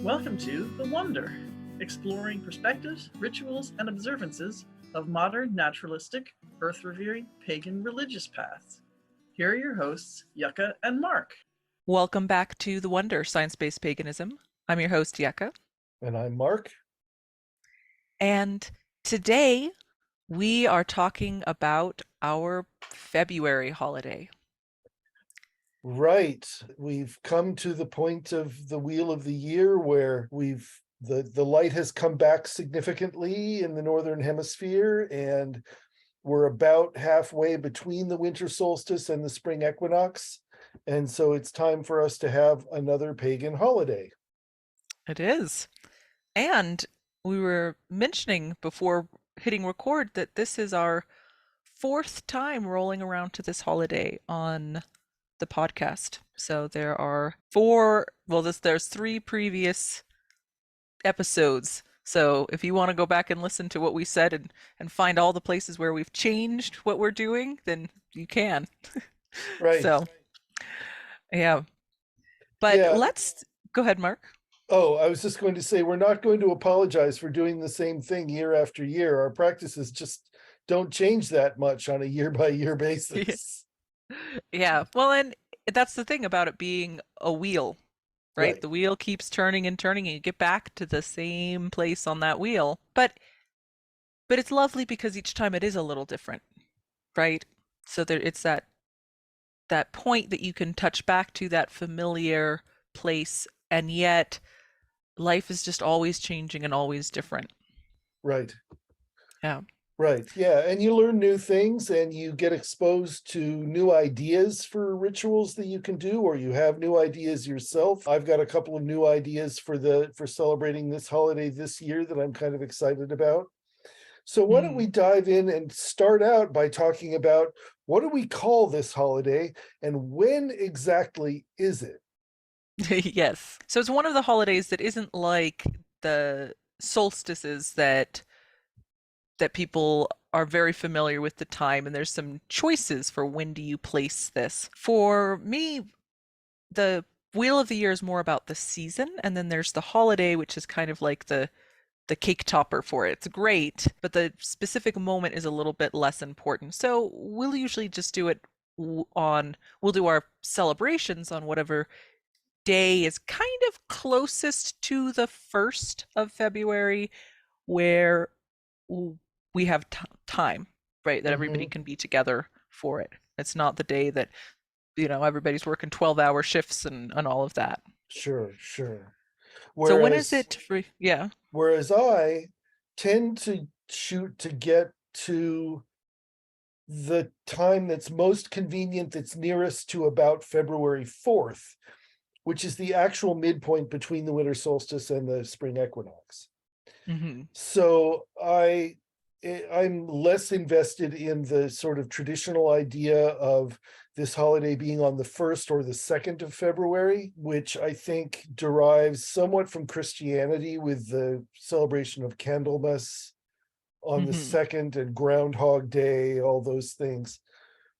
Welcome to The Wonder, exploring perspectives, rituals, and observances of modern, naturalistic, earth-revering, pagan religious paths. Here are your hosts, Yucca and Mark. Welcome back to The Wonder, Science-Based Paganism. I'm your host, Yucca. And I'm Mark. And today we are talking about our February holiday. Right. We've come to the point of the wheel of the year where the light has come back significantly in the northern hemisphere, and we're about halfway between the winter solstice and the spring equinox. And so it's time for us to have another pagan holiday. It is. And we were mentioning before hitting record that this is our fourth time rolling around to this holiday on the podcast. So there are there's 3 previous episodes. So if you want to go back and listen to what we said and find all the places where we've changed what we're doing, then you can. Right. So, yeah. But Yeah. let's go ahead, Mark. Oh, I was just going to say, we're not going to apologize for doing the same thing year after year. Our practices just don't change that much on a year-by-year basis. Yeah. Well, and that's the thing about it being a wheel, right? Right. The wheel keeps turning and turning, and you get back to the same place on that wheel. But it's lovely because each time it is a little different, right? So it's that point that you can touch back to, that familiar place, and yet life is just always changing and always different. Right. Yeah. Right. Yeah. And you learn new things and you get exposed to new ideas for rituals that you can do, or you have new ideas yourself. I've got a couple of new ideas for celebrating this holiday this year that I'm kind of excited about. So why don't we dive in and start out by talking about, what do we call this holiday and when exactly is it? Yes. So it's one of the holidays that isn't like the solstices that people are very familiar with the time, and there's some choices for when do you place this. For me, the Wheel of the Year is more about the season, and then there's the holiday, which is kind of like the cake topper for it. It's great, but the specific moment is a little bit less important. So we'll usually just do it we'll do our celebrations on whatever day is kind of closest to the 1st of February, where we have time, right? That everybody can be together for it. It's not the day that, everybody's working 12-hour shifts and all of that. Sure, sure. So when is it for, yeah. Whereas I tend to shoot to get to the time that's most convenient, that's nearest to about February 4th, which is the actual midpoint between the winter solstice and the spring equinox. Mm-hmm. So I'm less invested in the sort of traditional idea of this holiday being on the 1st or the 2nd of February, which I think derives somewhat from Christianity, with the celebration of Candlemas on the 2nd and Groundhog Day, all those things.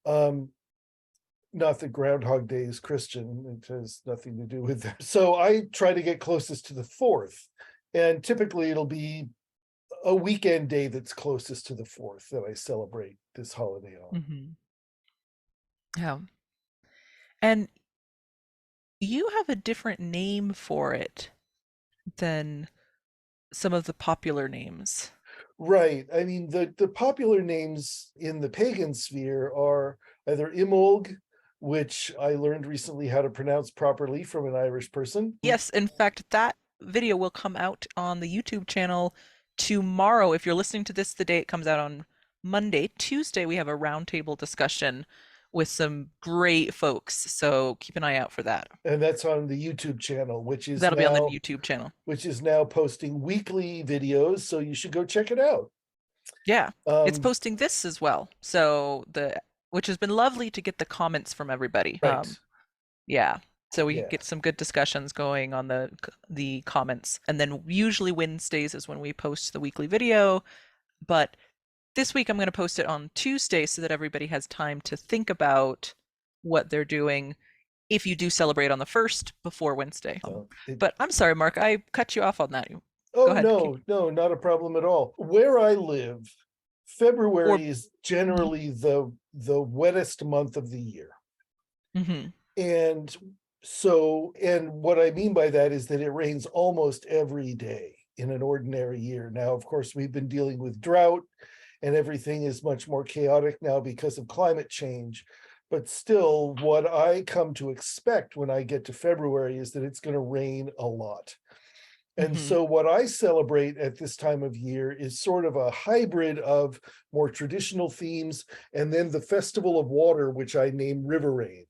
Not that Groundhog Day is Christian, it has nothing to do with that. So I try to get closest to the 4th, and typically it'll be a weekend day that's closest to the 4th that I celebrate this holiday on. Yeah. And you have a different name for it than some of the popular names. Right. I mean, the popular names in the pagan sphere are either Imbolg, which I learned recently how to pronounce properly from an Irish person. Yes, in fact, that video will come out on the YouTube channel tomorrow. If you're listening to this the day it comes out on Monday, Tuesday, we have a roundtable discussion with some great folks. So keep an eye out for that. And that's on the YouTube channel, That'll be on the YouTube channel, which is now posting weekly videos. So you should go check it out. Yeah, it's posting this as well. So which has been lovely to get the comments from everybody. Right. Yeah. So we get some good discussions going on the comments. And then usually Wednesdays is when we post the weekly video. But this week I'm going to post it on Tuesday so that everybody has time to think about what they're doing. if you do celebrate on the 1st before Wednesday. So But I'm sorry, Mark, I cut you off on that. Go oh, ahead. no, not a problem at all. Where I live, February is generally the wettest month of the year. Mhm. And so, and what I mean by that is that it rains almost every day in an ordinary year. Now, of course, we've been dealing with drought and everything is much more chaotic now because of climate change. But still, what I come to expect when I get to February is that it's going to rain a lot. And Mhm. so what I celebrate at this time of year is sort of a hybrid of more traditional themes and then the Festival of Water, which I name River Rain.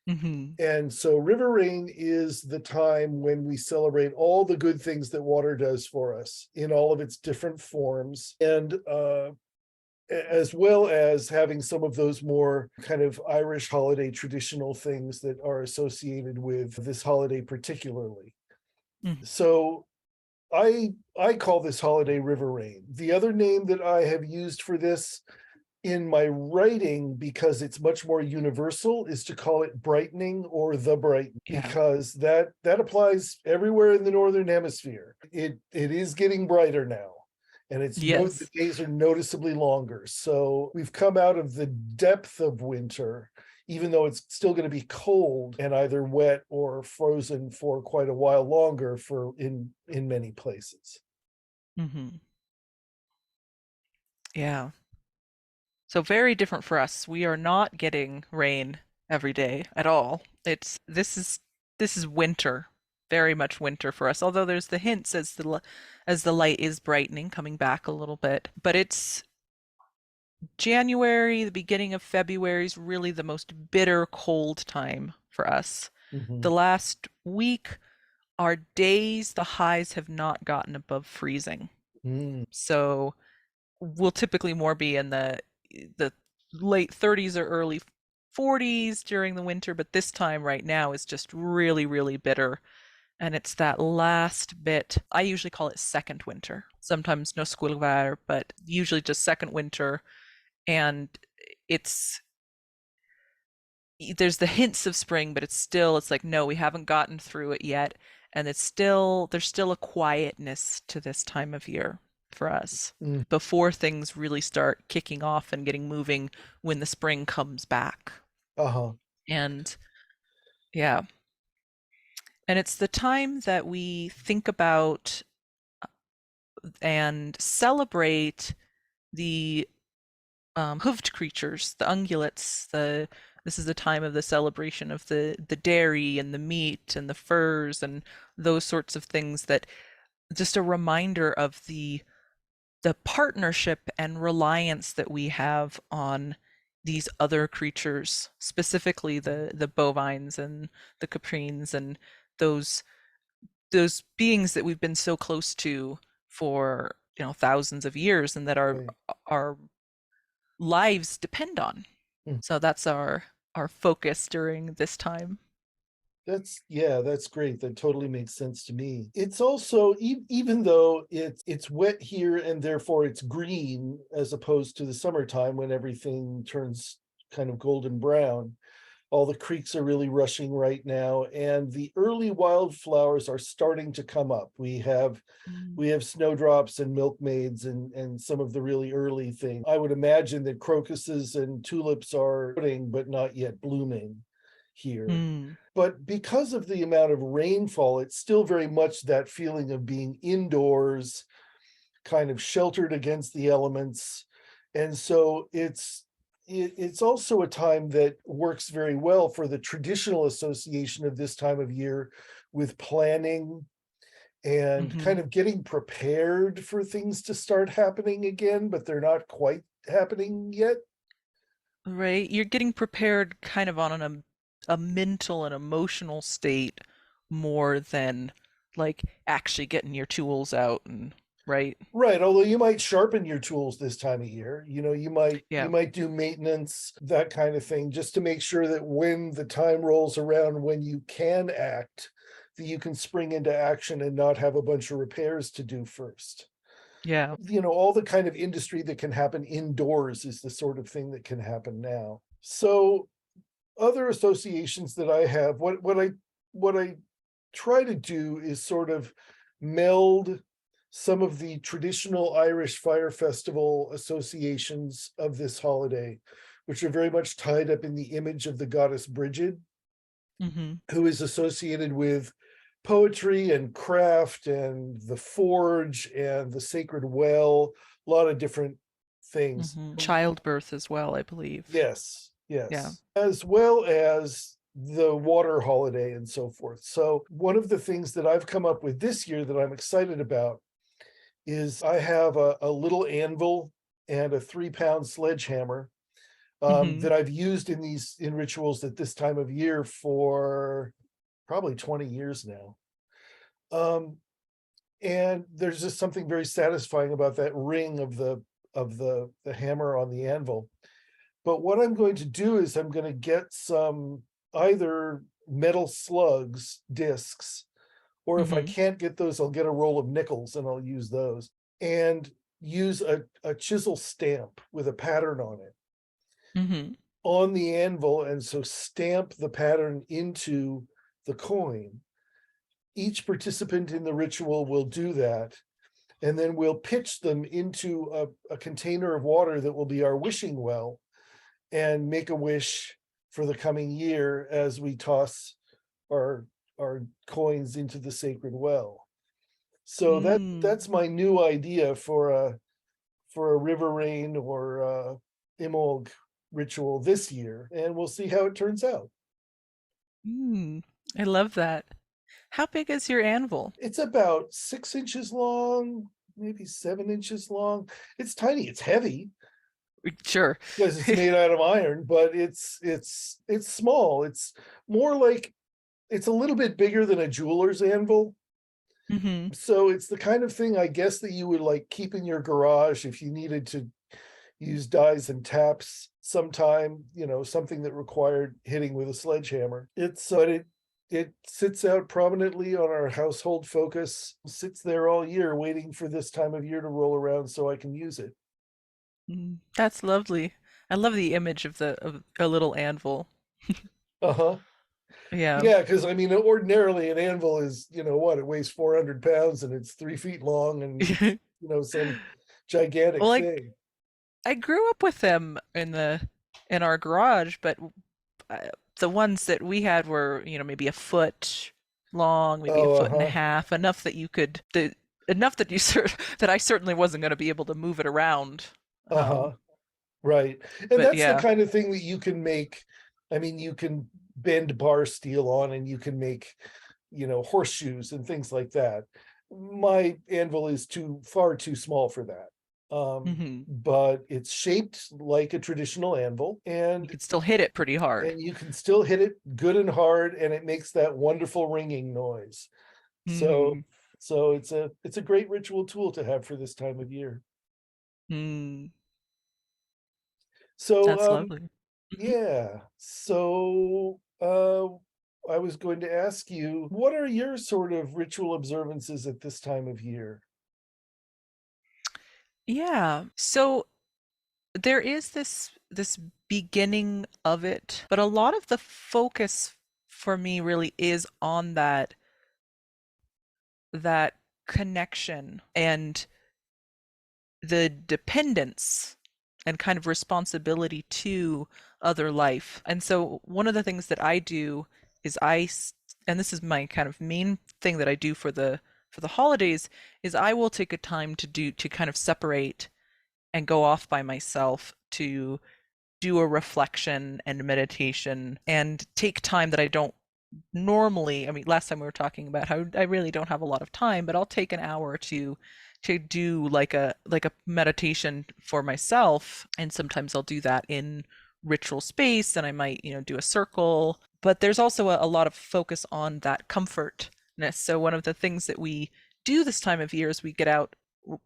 Mhm. And so River Rain is the time when we celebrate all the good things that water does for us in all of its different forms. And as well as having some of those more kind of Irish holiday traditional things that are associated with this holiday particularly. Mhm. So I call this holiday River Rain. The other name that I have used for this in my writing, because it's much more universal, is to call it brightening or the brighten, Yeah. because that applies everywhere in the Northern Hemisphere. It is getting brighter now. And Yes. the days are noticeably longer. So we've come out of the depth of winter, even though it's still going to be cold and either wet or frozen for quite a while longer for in many places. Mhm. Yeah. So very different for us. We are not getting rain every day at all. This is winter, very much winter for us. Although there's the hints as the light is brightening, coming back a little bit. But it's January, the beginning of February is really the most bitter cold time for us. The last week, our days, the highs have not gotten above freezing. Mm. So we'll typically more be in the late 30s or early 40s during the winter, but this time right now is just really, really bitter. And it's that last bit. I usually call it second winter. Sometimes no squilvar, but usually just second winter. And it's there's the hints of spring, but it's like, no, we haven't gotten through it yet. And there's still a quietness to this time of year for us Mm. before things really start kicking off and getting moving when the spring comes back. Uh-huh. And yeah. And it's the time that we think about and celebrate the hoofed creatures, the ungulates. This is the time of the celebration of the dairy and the meat and the furs and those sorts of things, that just a reminder of the partnership and reliance that we have on these other creatures, specifically the bovines and the caprines and those beings that we've been so close to for thousands of years and that Right. our lives depend on. Mm. So that's our focus during this time. That's great. That totally makes sense to me. It's also even though it's wet here and therefore it's green as opposed to the summertime when everything turns kind of golden brown. All the creeks are really rushing right now, and the early wildflowers are starting to come up. We have snowdrops and milkmaids and some of the really early things. I would imagine that crocuses and tulips are budding but not yet blooming here. Mm. But because of the amount of rainfall, it's still very much that feeling of being indoors, kind of sheltered against the elements. And so it's also a time that works very well for the traditional association of this time of year with planning and kind Mhm. of getting prepared for things to start happening again, but they're not quite happening yet. Right? You're getting prepared kind of on a mental and emotional state more than like actually getting your tools out and right? Right, although you might sharpen your tools this time of year, you Yeah. might do maintenance, that kind of thing, just to make sure that when the time rolls around when you can act, that you can spring into action and not have a bunch of repairs to do first. Yeah. All the kind of industry that can happen indoors is the sort of thing that can happen now. So other associations that I have, what I try to do is sort of meld some of the traditional Irish Fire Festival associations of this holiday, which are very much tied up in the image of the goddess Brigid, Mm-hmm. who is associated with poetry and craft and the forge and the sacred well, a lot of different things. Mm-hmm. Childbirth as well, I believe. Yes, Yeah. yes. As well as the water holiday and so forth. So one of the things that I've come up with this year that I'm excited about is I have a little anvil and a 3-pound sledgehammer Mm-hmm. that I've used in rituals at this time of year for probably 20 years now. And there's just something very satisfying about that ring of the hammer on the anvil. But what I'm going to do is I'm going to get some either metal slugs, discs, or if I Mm-hmm. can't get those, I'll get a roll of nickels and I'll use those and use a chisel stamp with a pattern on it Mm-hmm. on the anvil. And so stamp the pattern into the coin. Each participant in the ritual will do that. And then we'll pitch them into a container of water that will be our wishing well and make a wish for the coming year as we toss our coins into the sacred well. So that's my new idea for a river rain or Imbolc ritual this year, and we'll see how it turns out. I love that. How big is your anvil? It's about 6 inches long, maybe 7 inches long. It's tiny. It's heavy Sure. because it's made out of iron, but it's small. It's more like it's a little bit bigger than a jeweler's anvil. Mm-hmm. So it's the kind of thing I guess that you would like keep in your garage if you needed to use dies and taps sometime, something that required hitting with a sledgehammer. It sits out prominently on our household focus, sits there all year waiting for this time of year to roll around so I can use it. That's lovely. I love the image of a little anvil. Uh-huh. Yeah. Yeah, because I mean, ordinarily an anvil is, it weighs 400 pounds and it's 3 feet long and some gigantic Well, thing. I grew up with them in our garage, but the ones that we had were, maybe a foot long, maybe a foot and a half, enough that you could enough that that I certainly wasn't going to be able to move it around. Right. And but that's yeah. the kind of thing that you can make. I mean, you can bend bar steel on and you can make, horseshoes and things like that. My anvil is far too small for that. But it's shaped like a traditional anvil, and you can still hit it pretty hard. And you can still hit it good and hard, and it makes that wonderful ringing noise. So it's a great ritual tool to have for this time of year. So that's lovely. Yeah. So I was going to ask you, what are your sort of ritual observances at this time of year? Yeah. So there is this beginning of it, but a lot of the focus for me really is on that connection and the dependence and kind of responsibility to other life. And so one of the things that I do is and this is my kind of main thing that I do for the holidays, is I will take a time to kind of separate and go off by myself to do a reflection and meditation and take time that I don't normally. I mean, last time we were talking about how I really don't have a lot of time, but I'll take an hour or two to do like a meditation for myself, and sometimes I'll do that in ritual space, and I might do a circle. But there's also a lot of focus on that comfortness. So one of the things that we do this time of year is we get out,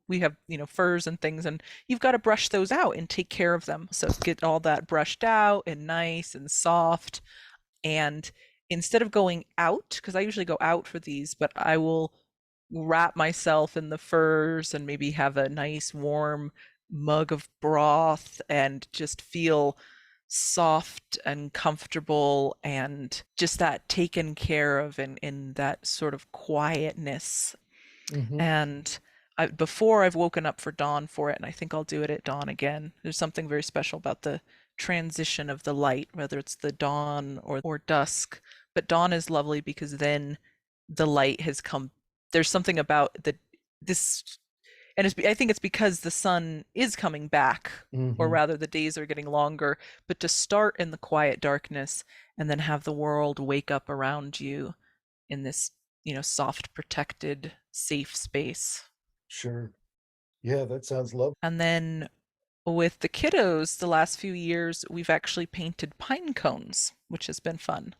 we have furs and things, and you've got to brush those out and take care of them, so get all that brushed out and nice and soft. And instead of going out, because I usually go out for these, but I will wrap myself in the furs and maybe have a nice warm mug of broth and just feel soft and comfortable and just that taken care of in that sort of quietness. Mhm. And before I've woken up for dawn for it, and I think I'll do it at dawn again. There's something very special about the transition of the light, whether it's the dawn or dusk. But dawn is lovely because then the light has come. There's something about this, and I think it's because the sun is coming back, or Mhm. rather the days are getting longer. But to start in the quiet darkness and then have the world wake up around you in this, soft, protected, safe space. Sure. Yeah, that sounds lovely. And then with the kiddos, the last few years, we've actually painted pine cones, which has been fun.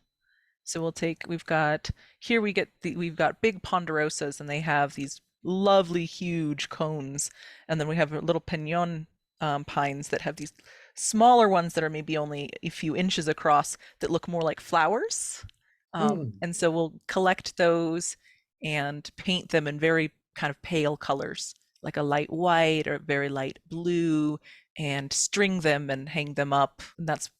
So we've got, here we've got big ponderosas, and they have these lovely huge cones. And then we have little pinon pines that have these smaller ones that are maybe only a few inches across that look more like flowers. Hmm. And so we'll collect those and paint them in very kind of pale colors, like a light white or very light blue, and string them and hang them up.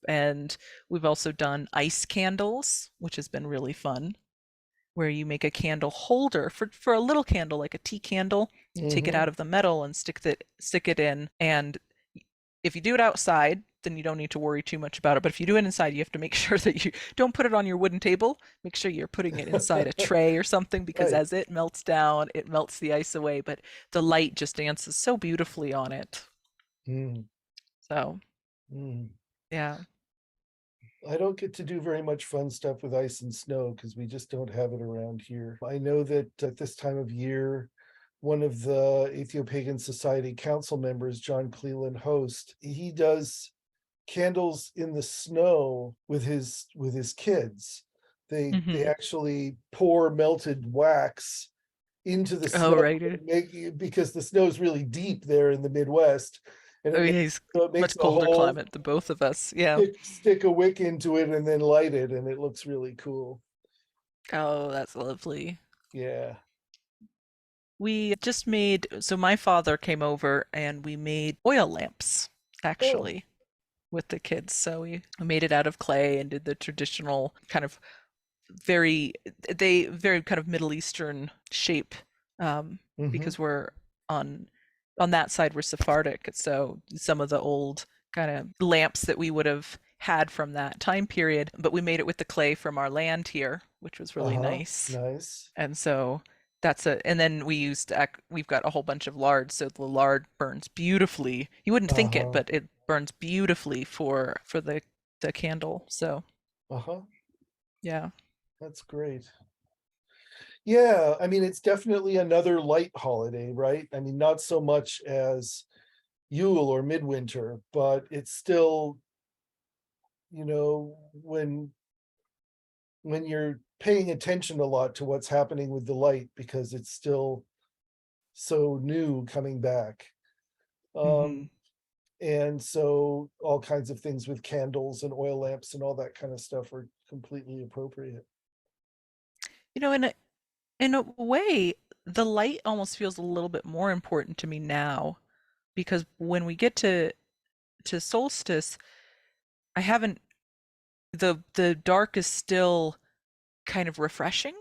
And we've also done ice candles, which has been really fun, where you make a candle holder for a little candle, like a tea candle. You take it Mhm. out of the metal and stick it in. And if you do it outside, then you don't need to worry too much about it. But if you do it inside, you have to make sure that you don't put it on your wooden table. Make sure you're putting it inside a tray or something, because Right. as it melts down, it melts the ice away. But the light just dances so beautifully on it. Mm. So, Mm. yeah. I don't get to do very much fun stuff with ice and snow because we just don't have it around here. I know that at this time of year, one of the Ethiopian Society council members, John Cleland Host, he does candles in the snow with his kids. They Hmm. actually pour melted wax into the Oh, snow, right. because the snow is really deep there in the Midwest, and Oh, yeah, he's it makes much a colder hole, climate than both of us. Yeah. stick a wick into it, and then light it, and it looks really cool. Oh, that's lovely. Yeah. We just made, so my father came over and we made oil lamps, Oh. actually, with the kids. So we made it out of clay and did the traditional kind of very, very kind of Middle Eastern shape, Hmm. because we're on on that side we're Sephardic. So some of the old kind of lamps that we would have had from that time period, but we made it with the clay from our land here, which was really Uh-huh. nice. Nice. And so and then we've got a whole bunch of lard, so the lard burns beautifully. You wouldn't think it, Uh-huh. but it burns beautifully for the candle. So Uh-huh. yeah. That's great. Yeah, I mean, it's definitely another light holiday, right? I mean, not so much as Yule or Midwinter, but it's still, you know, when you're paying attention a lot to what's happening with the light because it's still so new coming back. Hmm. Um, and so all kinds of things with candles and oil lamps and all that kind of stuff are completely appropriate. In a way, the light almost feels a little bit more important to me now, because when we get to solstice, I haven't the dark is still kind of refreshing.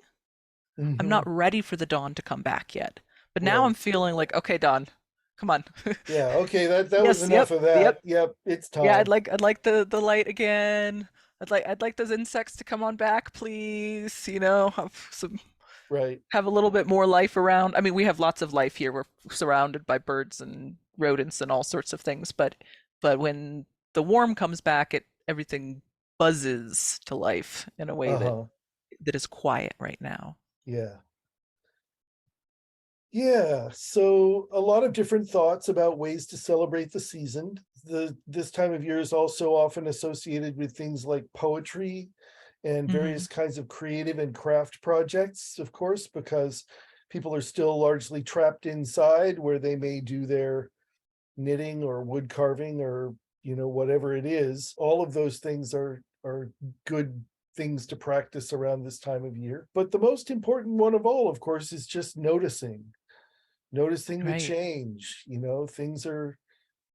I'm Hmm. not ready for the dawn to come back yet. But now Right. I'm feeling like, okay, dawn, come on. Yeah, okay, that was Yes, enough yep, of that. yep. Yep, it's Yeah, time. I'd like the light again. I'd like those insects to come on back, please. Right. Have a little bit more life around. I mean, we have lots of life here. We're surrounded by birds and rodents and all sorts of things, but when the warm comes back, it everything buzzes to life in a way Uh-huh. that is quiet right now. Yeah. Yeah, so a lot of different thoughts about ways to celebrate the season. This time of year is also often associated with things like poetry and Hmm. various kinds of creative and craft projects, of course, because people are still largely trapped inside where they may do their knitting or wood carving or, whatever it is. All of those things are good things to practice around this time of year. But the most important one of all, of course, is just noticing the Right. change.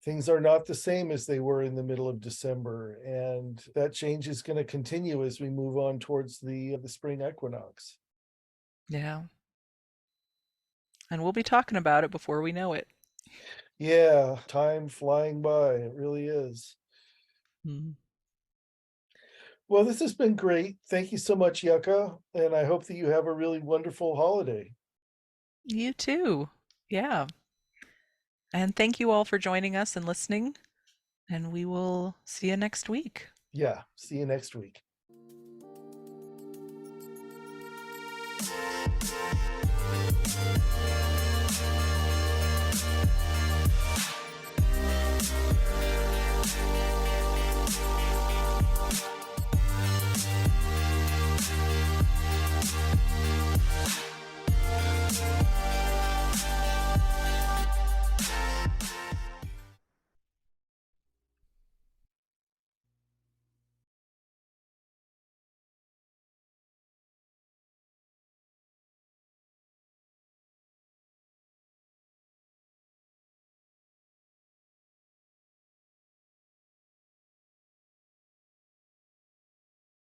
things are not the same as they were in the middle of December, and that change is going to continue as we move on towards the spring equinox. Yeah. And we'll be talking about it before we know it. Yeah, time flying by. It really is. Mm. Well, this has been great. Thank you so much, Yucca, and I hope that you have a really wonderful holiday. You too. Yeah. And thank you all for joining us and listening. And we will see you next week. Yeah, see you next week.